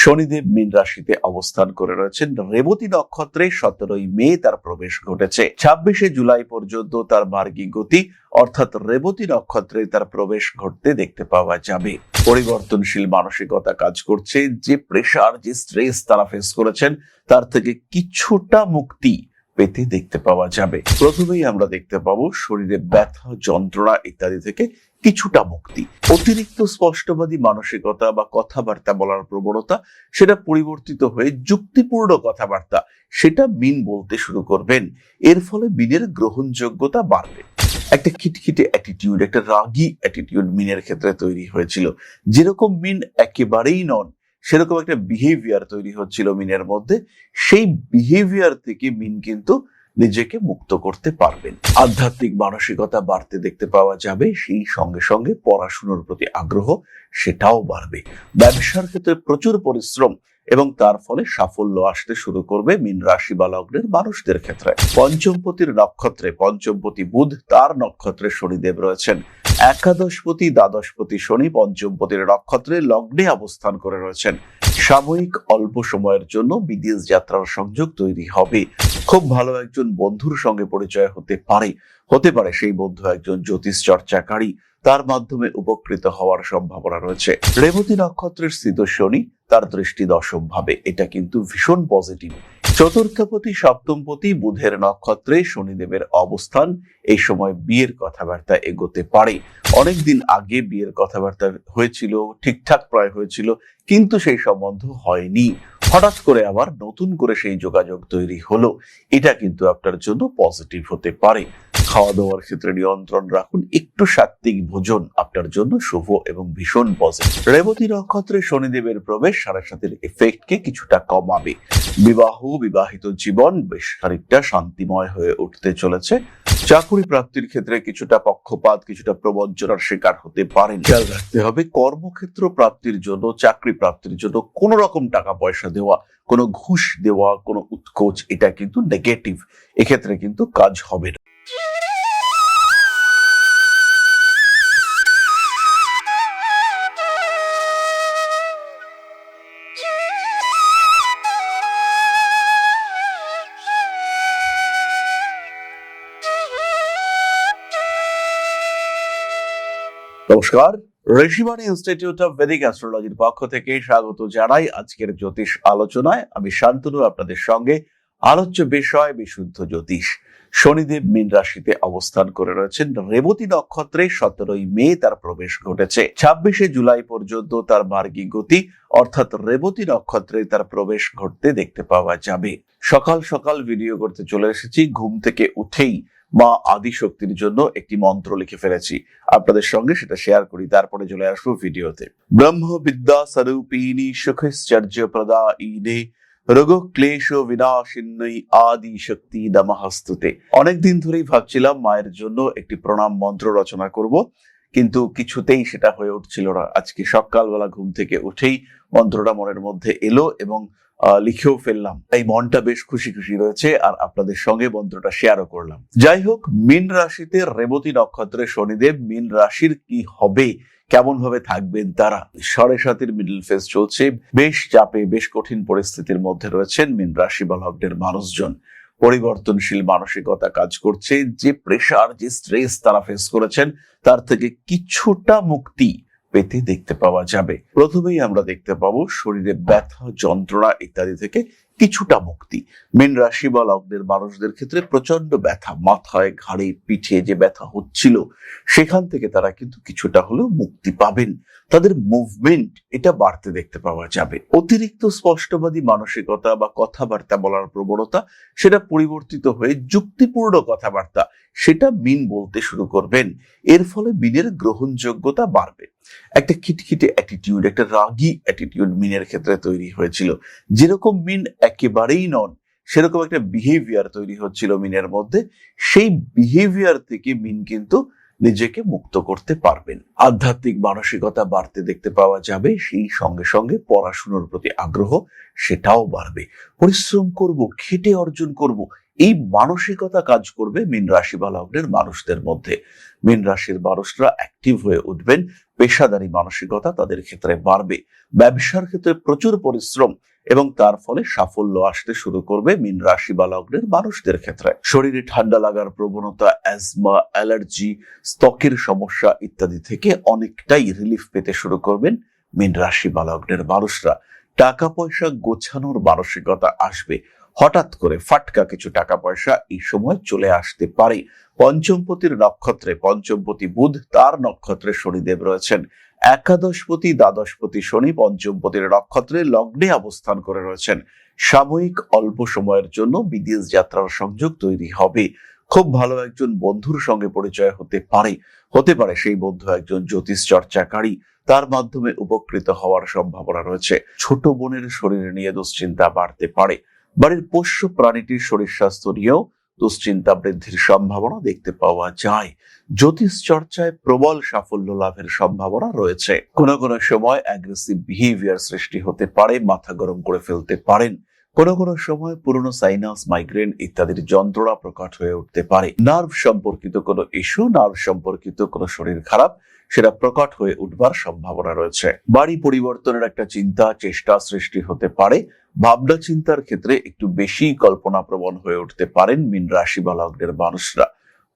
শনিদেব মীন রাশিতে অবস্থান করে রয়েছেন। রেবতী নক্ষত্রে 17ই মে তার প্রবেশ ঘটেছে। 26শে জুলাই পর্যন্ত তার মার্গী গতি অর্থাৎ রেবতী নক্ষত্রে তার প্রবেশ ঘটতে দেখতে পাওয়া যাবে। পরিবর্তনশীল মানসিকতা কাজ করছে। যে প্রেসার, যে স্ট্রেস তারা ফেস করেছেন তার থেকে কিছুটা মুক্তি পেতে দেখতে পাওয়া যাবে। প্রথমেই আমরা দেখতে পাবো শরীরে ব্যথা, যন্ত্রণা ইত্যাদি থেকে কিছুটা মুক্তি। অতিরিক্ত স্পষ্টবাদী মানসিকতা বা কথাবার্তা বলার প্রবণতা সেটা পরিবর্তিত হয়ে যুক্তিপূর্ণ কথাবার্তা সেটা মীন বলতে শুরু করবেন। এর ফলে মীনের গ্রহণযোগ্যতা বাড়বে। একটা খিটখিটে অ্যাটিটিউড, একটা রাগী অ্যাটিটিউড মীনের ক্ষেত্রে তৈরি হয়েছিল। যেরকম মীন একেবারেই নন সেরকম একটা বিহেভিয়ার তৈরি হচ্ছিল মীনের মধ্যে। সেই বিহেভিয়ার থেকে মীন কিন্তু নিজেকে মুক্ত করতে পারবেন। আধ্যাত্মিক মানসিকতা বাড়তে দেখতে পাওয়া যাবে। সেই সঙ্গে সঙ্গে পড়াশোনার প্রতি আগ্রহ সেটাও বাড়বে। ব্যবসার ক্ষেত্রে প্রচুর পরিশ্রম এবং তার ফলে সাফল্য আসতে শুরু করবে মীন রাশি বা লগ্নের মানুষদের ক্ষেত্রে। পঞ্চমপতির নক্ষত্রে পঞ্চমপতি বুধ, তার নক্ষত্রে শনিদেব রয়েছেন। একাদশপতি দ্বাদশপতি শনি পঞ্চমপতির নক্ষত্রে লগ্নে অবস্থান করে রয়েছেন। সাময়িক অল্প সময়ের জন্য বিদেশ যাত্রার সংযোগ তৈরি হবে। খুব ভালো একজন বন্ধুর সঙ্গে পরিচয় হতে পারে সেই বন্ধু একজন জ্যোতিষ চর্চাকারী, তার মাধ্যমে উপকৃত হওয়ার সম্ভাবনা রয়েছে। রেবতী নক্ষত্রের স্থিত শনি, তার দৃষ্টি দশম ভাবে, এটা কিন্তু ভীষণ পজিটিভ। চতুর্থপতি সপ্তমপতি বুধের নক্ষত্রে শনিদেবের অবস্থান এই সময় বিয়ের কথাবার্তা এগোতে পারে। অনেকদিন আগে বিয়ের কথাবার্তা হয়েছিল, ঠিকঠাক প্রায় হয়েছিল, কিন্তু সেই সম্বন্ধ হয়নি। হঠাৎ করে আবার নতুন করে সেই যোগাযোগ তৈরি হলো। এটা কিন্তু আপনার জন্য পজিটিভ হতে পারে। খাওয়া দাওয়ার ক্ষেত্রে নিয়ন্ত্রণ রাখুন। একটু সাত্ত্বিক ভোজন আপনার জন্য শুভ এবং ভীষণ পজিটিভ। রেবতী নক্ষত্রে শনিদেবের প্রবেশ সাড়ে এফেক্টকে কিছুটা কমাবে। বিবাহিত জীবন বেশ খানিকটা শান্তিময় হয়ে উঠতে চলেছে। চাকরি প্রাপ্তির ক্ষেত্রে কিছুটা পক্ষপাত, কিছুটা প্রবঞ্চনার শিকার হতে পারেন। খেয়াল রাখতে হবে কর্মক্ষেত্র প্রাপ্তির জন্য, চাকরি প্রাপ্তির জন্য কোন রকম টাকা পয়সা দেওয়া, কোনো ঘুষ দেওয়া, কোনো উৎকোচ, এটা কিন্তু নেগেটিভ। এক্ষেত্রে কিন্তু কাজ হবে না। নমস্কার, ঋষিবাণী ইনস্টিটিউট অফ ভেদিক অ্যাস্ট্রোলজির পক্ষ থেকে স্বাগত জানাই আজকের জ্যোতিষ আলোচনায়। আমি শান্তনু আপনাদের সঙ্গে। আলোচ্য বিষয় বিশুদ্ধ জ্যোতিষ। শনিদেব মীন রাশিতে অবস্থান করে রয়েছেন। রেবতী নক্ষত্রে 17ই মে তার প্রবেশ ঘটেছে। 26শে জুলাই পর্যন্ত তার মার্গী গতি অর্থাৎ রেবতী নক্ষত্রে তার প্রবেশ ঘটতে দেখতে পাওয়া যাবে। সকাল সকাল ভিডিও করতে চলে এসেছি। ঘুম থেকে উঠেই মা আদিশক্তির জন্য একটি মন্ত্র লিখে ফেলেছি, আপনাদের সঙ্গে সেটা শেয়ার করি, তারপরে চলে আসবো ভিডিওতে। ব্রহ্ম বিদ্যা স্বরূপিণী সুখশ্চর্য প্রদায়িনে রোগ ক্লেশ বিনাশিন্যই আদি শক্তি নমঃস্তুতে। অনেকদিন ধরেই ভাবছিলাম মায়ের জন্য একটি প্রণাম মন্ত্র রচনা করব, কিন্তু কিছুতেই সেটা হয়ে উঠছিল না। আজকে সকালবেলা ঘুম থেকে উঠেই মন্ত্রটা মনের মধ্যে এলো এবং লিখেও ফেললাম। এই মনটা বেশ খুশি খুশি রয়েছে, আর আপনাদের সঙ্গে মন্ত্রটা শেয়ারও করলাম। যাই হোক, মীন রাশিতে রেবতী নক্ষত্রে শনিদেব, মীন রাশির কি হবে, কেমন ভাবে থাকবেন তারা। 7.5 মিডল ফেজ চলছে। বেশ চাপে, বেশ কঠিন পরিস্থিতির মধ্যে রয়েছেন মীন রাশি বা লগ্নের মানুষজন। পরিবর্তনশীল মানসিকতা কাজ করছে। যে প্রেসার, যে স্ট্রেস তারা ফেস করেছেন তার থেকে কিছুটা মুক্তি পেতে দেখতে পাওয়া যাবে। প্রথমেই আমরা দেখতে পাবো শরীরে ব্যথা, যন্ত্রণা ইত্যাদি থেকে কিছুটা মুক্তি। মীন রাশি বা লগ্নের মানুষদের ক্ষেত্রে প্রচন্ড ব্যথা, মাথায়, ঘাড়ে, পিঠে যে ব্যথা হচ্ছিল সেখান থেকে তারা কিন্তু কিছুটা হলেও মুক্তি পাবেন। তাদের মুভমেন্ট এটা বাড়তে দেখতে পাওয়া যাবে। অতিরিক্ত স্পষ্টবাদী মানসিকতা বা কথাবার্তা বলার প্রবণতা সেটা পরিবর্তিত হয়ে যুক্তিপূর্ণ কথাবার্তা সেটা মীন বলতে শুরু করবেন। এর ফলে মীনের গ্রহণযোগ্যতা বাড়বে। একটা খিটখিটে অ্যাটিটিউড, একটা রাগী অ্যাটিটিউড মীনের ক্ষেত্রে তৈরি হয়েছিল। যেরকম মীন একেবারেই নন সেরকম একটা বিহেভিয়ার তৈরি হচ্ছিল মীনের মধ্যে। সেই বিহেভিয়ার থেকে মীন কিন্তু নিজেকে মুক্ত করতে পারবেন। আধ্যাত্মিক মানসিকতা বাড়তে দেখতে পাওয়া যাবে। সেই সঙ্গে সঙ্গে পড়াশোনার প্রতি আগ্রহ সেটাও বাড়বে। পরিশ্রম করব, খেটে অর্জন করব, এই মানসিকতা কাজ করবে মীন রাশি বা লগ্নের মানুষদের মধ্যে। মীন রাশির মানুষরা অ্যাক্টিভ হয়ে উঠবেন, পেশাদারী মানসিকতা তাদের ক্ষেত্রে বাড়বে, ব্যবসার ক্ষেত্রে প্রচুর পরিশ্রম এবং তার ফলে সাফল্য আসতে শুরু করবে মীন রাশি বা লগ্নের মানুষদের ক্ষেত্রে। শরীরে ঠান্ডা লাগার প্রবণতা, অ্যাজমা, অ্যালার্জি, ত্বকের সমস্যা ইত্যাদি থেকে অনেকটাই রিলিফ পেতে শুরু করবেন মীন রাশি বা লগ্নের মানুষরা। টাকা পয়সা গোছানোর মানসিকতা আসবে, হঠাৎ করে ফাটকা কিছু টাকা পয়সা এই সময় চলে আসতে পারে। পঞ্চমপতির নক্ষত্রে, পঞ্চমপতি বুধ তার নক্ষত্রে শনিদেব রয়েছেন। একাদশপতি দ্বাদশপতি শনি পঞ্চমপতির নক্ষত্রে লগ্নে অবস্থান করে রয়েছেন। সাময়িক অল্প সময়ের জন্য বিদেশ যাত্রার সংযোগ তৈরি হবে। খুব ভালো একজন বন্ধুর সঙ্গে পরিচয় হতে পারে সেই বন্ধু একজন জ্যোতিষ চর্চাকারী, তার মাধ্যমে উপকৃত হওয়ার সম্ভাবনা রয়েছে। ছোট বোনের শরীর নিয়ে দুশ্চিন্তা বাড়তে পারে। বাড়ির পোষ্য প্রাণীটির শরীর স্বাস্থ্য নিয়েও দুশ্চিন্তা বৃদ্ধির সম্ভাবনা দেখতে পাওয়া যায়। জ্যোতিষ চর্চায় প্রবল সাফল্য লাভের সম্ভাবনা রয়েছে। কোনো কোনো সময় অ্যাগ্রেসিভ বিহেভিয়ার সৃষ্টি হতে পারে, মাথা গরম করে ফেলতে পারেন। কোনো কোনো সময় পুরনো সাইনাস, মাইগ্রেন ইত্যাদির যন্ত্রণা প্রকট হয়ে উঠতে পারে। নার্ভ সম্পর্কিত কোনো ইস্যু, নার্ভ সম্পর্কিত কোনো শরীর খারাপ, সেটা প্রকট হয়ে উঠবার সম্ভাবনা রয়েছে। বাড়ি পরিবর্তনের একটা চিন্তা, চেষ্টা সৃষ্টি হতে পারে। ভাবনা চিন্তার ক্ষেত্রে একটু বেশি কল্পনাপ্রবণ হয়ে উঠতে পারেন মীন রাশি বা লগ্নের মানুষরা।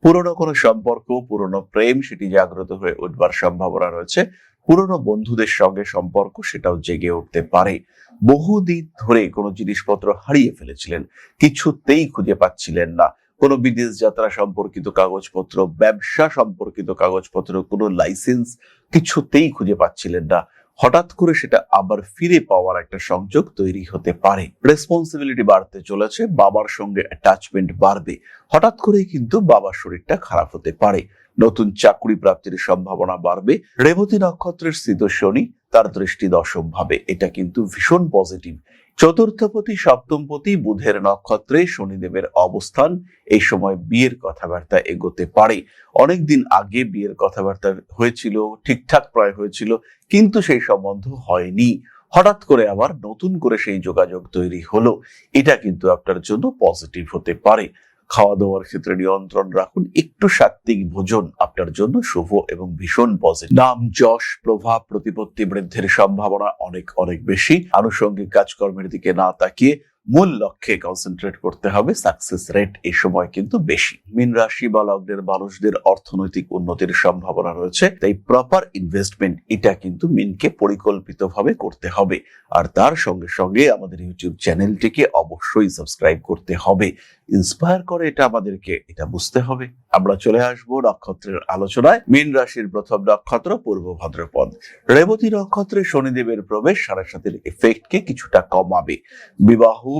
পুরনো কোনো সম্পর্ক, পুরনো প্রেম, সেটি জাগ্রত হয়ে উঠবার সম্ভাবনা রয়েছে। পুরনো বন্ধুদের সঙ্গে সম্পর্ক, সেটাও জেগে উঠতে পারে। বহুদিন ধরে কোনো জিনিসপত্র হারিয়ে ফেলেছিলেন, কিছুতেই খুঁজে পাচ্ছিলেন না। কোনো বিদেশ যাত্রা সম্পর্কিত কাগজপত্র, ব্যবসা সম্পর্কিত কাগজপত্র, কোনো লাইসেন্স কিছুতেই খুঁজে পাচ্ছিলেন না। হঠাৎ করে সেটা আবার ফিরে পাওয়ার একটা সংযোগ তৈরি হতে পারে। রেসপন্সিবিলিটি বাড়তে চলেছে, বাবার সঙ্গে অ্যাটাচমেন্ট বাড়বে। হঠাৎ করেই কিন্তু বাবার শরীরটা খারাপ হতে পারে। নতুন চাকরি প্রাপ্তির সম্ভাবনা বাড়বে। রেবতী নক্ষত্রের স্থিত শনি, তার দৃষ্টি দশম ভাবে, এটা কিন্তু ভীষণ পজিটিভ। চতুর্থপতি সপ্তমপতি বুধের নক্ষত্রে শনিদেবের অবস্থান, এই সময় বিয়ের কথাবার্তা এগোতে পারে। অনেকদিন আগে বিয়ের কথাবার্তা হয়েছিল, ঠিকঠাক প্রায় হয়েছিল, কিন্তু সেই সম্বন্ধ হয়নি। হঠাৎ করে আবার নতুন করে সেই যোগাযোগ তৈরি হলো। এটা কিন্তু আপনার জন্য পজিটিভ হতে পারে। খাওয়া দাওয়ার ক্ষেত্রে নিয়ন্ত্রণ রাখুন, একটু সাত্ত্বিক ভোজন আপনার জন্য শুভ এবং ভীষণ পজিটিভ। নাম, যশ, প্রভাব, প্রতিপত্তি বৃদ্ধির সম্ভাবনা অনেক অনেক বেশি। আনুষঙ্গিক কাজকর্মের দিকে না তাকিয়ে মূল লক্ষ্যে কনসেন্ট্রেট করতে হবে। সাকসেস রেট এই সময় কিন্তু বেশি। মীন রাশি বা লগ্নের মানুষদের অর্থনৈতিক উন্নতির সম্ভাবনা রয়েছে, তাই প্রপার ইনভেস্টমেন্ট এটা কিন্তু মিনকে পরিকল্পিতভাবে করতে হবে। আর তার সঙ্গে সঙ্গে আমাদের ইউটিউব চ্যানেলটিকে অবশ্যই সাবস্ক্রাইব করতে হবে। ইন্সপায়ার করে এটা আমাদেরকে, এটা বুঝতে হবে। আমরা চলে আসবো নক্ষত্রের আলোচনায়। মীন রাশির প্রথম নক্ষত্র পূর্ব ভাদ্রপদ। রেবতী নক্ষত্রে শনিদেবের প্রবেশ সাড়ে এফেক্টকে কিছুটা কমাবে।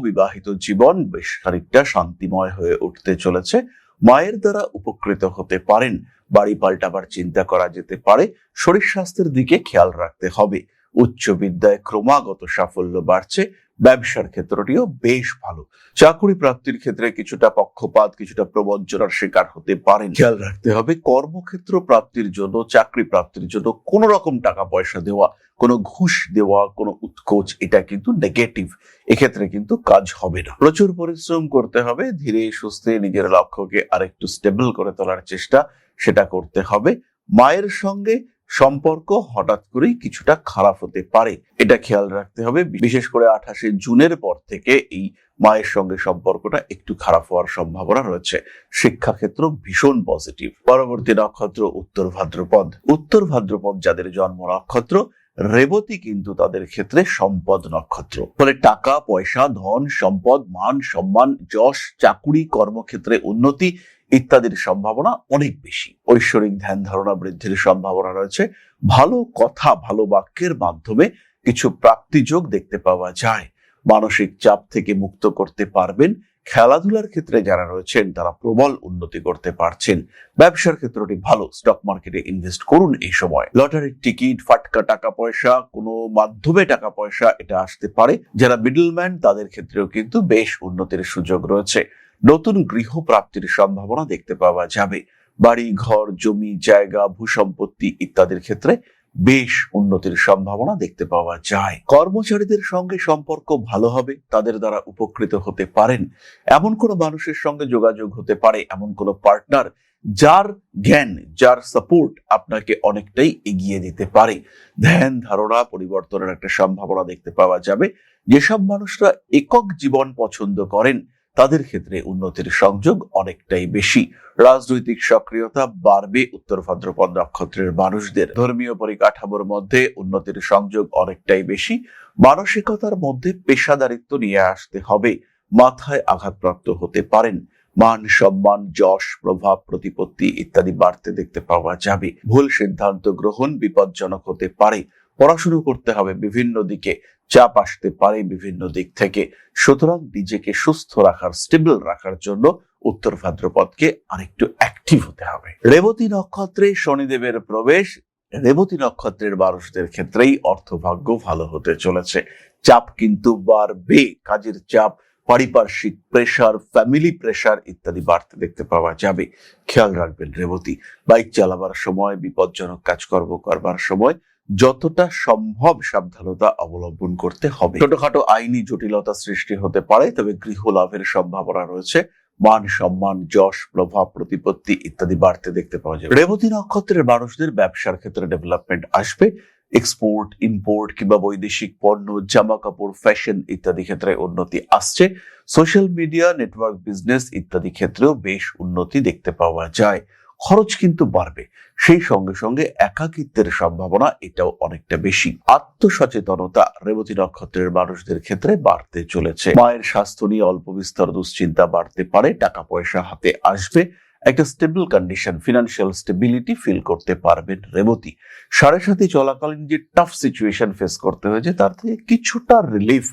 বিবাহিত জীবন বেশ খানিকটা শান্তিময় হয়ে উঠতে চলেছে। মায়ের দ্বারা উপকৃত হতে পারেন। বাড়ি পাল্টাবার চিন্তা করা যেতে পারে। শরীর স্বাস্থ্যের দিকে খেয়াল রাখতে হবে। উচ্চ বিদ্যায় ক্রমাগত সাফল্য বাড়ছে। ব্যবসার ক্ষেত্রটিও বেশ ভালো। চাকরি প্রাপ্তির ক্ষেত্রে কিছুটা পক্ষপাত, কিছুটা প্রবঞ্চনার শিকার হতে পারেন। খেয়াল রাখতে হবে কর্মক্ষেত্র প্রাপ্তির জন্য, চাকরি প্রাপ্তির জন্য কোনো রকম টাকা পয়সা দেওয়া, কোনো ঘুষ দেওয়া, কোনো উৎকোচ, এটা কিন্তু নেগেটিভ। এক্ষেত্রে কিন্তু কাজ হবে না। প্রচুর পরিশ্রম করতে হবে। ধীরে সুস্থে নিজের লক্ষ্যকে আরেকটু স্টেবল করে তোলার চেষ্টা, সেটা করতে হবে। মায়ের সঙ্গে সম্পর্ক হঠাৎ করেই কিছুটা খারাপ হতে পারে, এটা খেয়াল রাখতে হবে। বিশেষ করে 28শে জুনের পর থেকে এই মায়ের সঙ্গে সম্পর্কটা একটু খারাপ হওয়ার সম্ভাবনা রয়েছে। শিক্ষাক্ষেত্র ভীষণ পজিটিভ। পরবর্তী নক্ষত্র উত্তর ভাদ্রপদ। উত্তর ভাদ্রপদ যাদের জন্ম নক্ষত্র, রেবতী কিন্তু তাদের ক্ষেত্রে সম্পদ নক্ষত্র। ফলে টাকা পয়সা, ধন সম্পদ, মান সম্মান, যশ, চাকুরি, কর্মক্ষেত্রে উন্নতি ইত্যাদির সম্ভাবনা অনেক বেশি। ঐশ্বরিক ধ্যান ধারণা বৃদ্ধির সম্ভাবনা রয়েছে। ভালো কথা, ভালো বাক্যের মাধ্যমে কিছু প্রাপ্তিযোগ দেখতে পাওয়া যায়। মানসিক চাপ থেকে মুক্ত করতে পারবেন। খেলাধুলার ক্ষেত্রে যারা রয়েছেন তারা প্রবল উন্নতি করতে পারছেন। ব্যবসার ক্ষেত্রটি ভালো। স্টক মার্কেটে ইনভেস্ট করুন এই সময়। লটারির টিকিট, ফাটকা টাকা পয়সা, কোনো মাধ্যমে টাকা পয়সা এটা আসতে পারে। যারা মিডলম্যান তাদের ক্ষেত্রেও কিন্তু বেশ উন্নতির সুযোগ রয়েছে। নতুন গৃহ প্রাপ্তির সম্ভাবনা দেখতে পাওয়া যাবে। বাড়ি, ঘর, জমি, জায়গা, ভূসম্পত্তি ইত্যাদির ক্ষেত্রে বেশ উন্নতির সম্ভাবনা দেখতে পাওয়া যায়। কর্মচারীদের সঙ্গে সম্পর্ক ভালো হবে, তাদের দ্বারা উপকৃত হতে পারেন এমন কোনো মানুষের সঙ্গে যোগাযোগ হতে পারে, এমন কোনো পার্টনার যার জ্ঞান, যার সাপোর্ট আপনাকে অনেকটাই এগিয়ে দিতে পারে। ধ্যান ধারণা পরিবর্তনের একটা সম্ভাবনা দেখতে পাওয়া যাবে। যেসব মানুষরা একক জীবন পছন্দ করেন তাদের ক্ষেত্রে উন্নতির সংযোগ অনেকটাই বেশি। রাজনৈতিক সক্রিয়তা বাড়বে উত্তর ভাদ্রপদ নক্ষত্রের মানুষদের। ধর্মীয় পরিকাঠামোর মধ্যে উন্নতির সংযোগ অনেকটাই বেশি। মানসিকতার মধ্যে পেশাদারিত্ব নিয়ে আসতে হবে, মাথায় আঘাতপ্রাপ্ত হতে পারেন। মান সম্মান, যশ, প্রভাব, প্রতিপত্তি ইত্যাদি বাড়তে দেখতে পাওয়া যাবে। ভুল সিদ্ধান্ত গ্রহণ বিপজ্জনক হতে পারে। পড়াশুনো করতে হবে, বিভিন্ন দিকে চাপ আসতে পারে বিভিন্ন দিক থেকে। সুতরাং নিজেকে সুস্থ রাখার, স্টেবল রাখার জন্য উত্তর ভাদ্রপদকে আরেকটু অ্যাক্টিভ হতে হবে। রেবতী নক্ষত্রে শনিদেবের প্রবেশ রেবতী নক্ষত্রের মানুষদের ক্ষেত্রেই অর্থভাগ্য ভালো হতে চলেছে। চাপ কিন্তু বাড়বে, কাজের চাপ, পারিপার্শ্বিক প্রেসার, ফ্যামিলি প্রেসার ইত্যাদি বাড়তে দেখতে পাওয়া যাবে। খেয়াল রাখবেন রেবতী, বাইক চালাবার সময়, বিপজ্জনক কাজকর্ম করবার সময় যতটা সম্ভব সাবধানতা অবলম্বন করতে হবে। ছোটখাটো আইনি জটিলতা সৃষ্টি হতে পারে, তবে গৃহ লাভের সম্ভাবনা রয়েছে। মান সম্মান, যশ, প্রভাব, প্রতিপত্তি ইত্যাদি বাড়তে দেখতে পাওয়া যাবে। রেবতী নক্ষত্রের মানুষদের ব্যবসার ক্ষেত্রে ডেভেলপমেন্ট আসবে। এক্সপোর্ট, ইম্পোর্ট কিংবা বৈদেশিক পণ্য, জামা কাপড়, ফ্যাশন ইত্যাদি ক্ষেত্রে উন্নতি আসছে। সোশ্যাল মিডিয়া, নেটওয়ার্ক বিজনেস ইত্যাদি ক্ষেত্রেও বেশ উন্নতি দেখতে পাওয়া যায়। খরচ কিন্তু বাড়বে, সেই সঙ্গে সঙ্গে একাকিত্বের সম্ভাবনা এটাও অনেকটা বেশি। আত্মসচেতনতা রেবতী নক্ষত্রের মানুষদের ক্ষেত্রে বাড়তে চলেছে। মায়ের স্বাস্থ্য নিয়ে অল্প বিস্তর দুশ্চিন্তা বাড়তে পারে। টাকা পয়সা হাতে আসবে, একটা stable condition, financial stability feel করতে পারবেন রেবতী। 7.5 চলাকালীন যে টাফ সিচুয়েশন ফেস করতে হয়েছে তার থেকে কিছুটা রিলিফ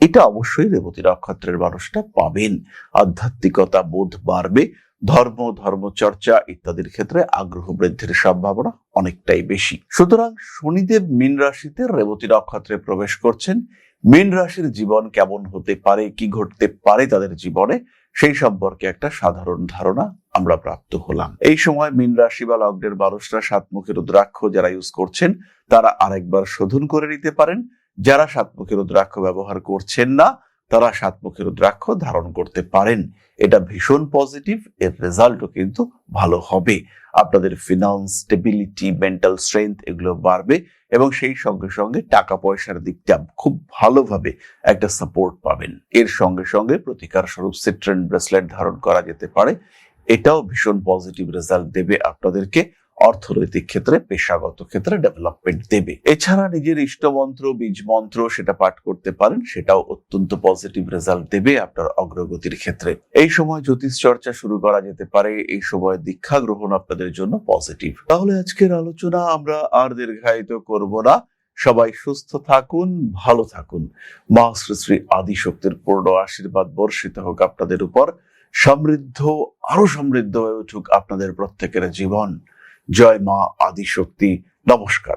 এটা অবশ্যই রেবতী নক্ষত্রের মানুষটা পাবেন। আধ্যাত্মিকতা বোধ বাড়বে। ধর্মচর্চা ইত্যাদির ক্ষেত্রে আগ্রহ বৃদ্ধির সম্ভাবনা অনেকটাই বেশি। সুতরাং শনিদেব মীন রাশিতে রেবতী নক্ষত্রে প্রবেশ করছেন। মীন রাশির জীবন কেমন হতে পারে, কি ঘটতে পারে তাদের জীবনে, সেই সম্পর্কে একটা সাধারণ ধারণা আমরা প্রাপ্ত হলাম। এই সময় মীন রাশি বা লগ্নের মানুষরা সাতমুখী রুদ্রাক্ষ যারা ইউজ করছেন তারা আরেকবার শোধন করে নিতে পারেন। যারা সাতমুখী রুদ্রাক্ষ ব্যবহার করছেন না তারা সাতমুখী রুদ্রাক্ষ ধারণ করতে পারেন। এটা ভীষণ পজিটিভ, এর রেজাল্টও কিন্তু ভালো হবে। আপনাদের ফিনান্স, স্টেবিলিটি, মেন্টাল স্ট্রেংথ এগুলো বাড়বে এবং সেই সঙ্গে সঙ্গে টাকা পয়সার দিকটা খুব ভালোভাবে একটা সাপোর্ট পাবেন। এর সঙ্গে সঙ্গে প্রতিকার স্বরূপ সিট্রেন ব্রেসলেট ধারণ করা যেতে পারে। এটাও ভীষণ পজিটিভ রেজাল্ট দেবে আপনাদেরকে। অর্থনৈতিক ক্ষেত্রে, পেশাগত ক্ষেত্রে ডেভেলপমেন্ট দেবে। এছাড়া নিজের ইষ্টমন্ত্র, বীজ মন্ত্র সেটা পাঠ করতে পারেন, সেটাও অত্যন্ত পজিটিভ রেজাল্ট দেবে আপনার অগ্রগতির ক্ষেত্রে। এই সময় জ্যোতিষ চর্চা শুরু করা যেতে পারে। এই সময় দীক্ষা গ্রহণ আপনাদের জন্য পজিটিভ। তাহলে আজকের আলোচনা আমরা আর দীর্ঘায়িত করব না। সবাই সুস্থ থাকুন, ভালো থাকুন। মা শ্রী শ্রী আদিশক্তির পূর্ণ আশীর্বাদ বর্ষিত হোক আপনাদের উপর। আরো সমৃদ্ধ হয়ে উঠুক আপনাদের প্রত্যেকের জীবন। জয় মা আদিশক্তি। নমস্কার।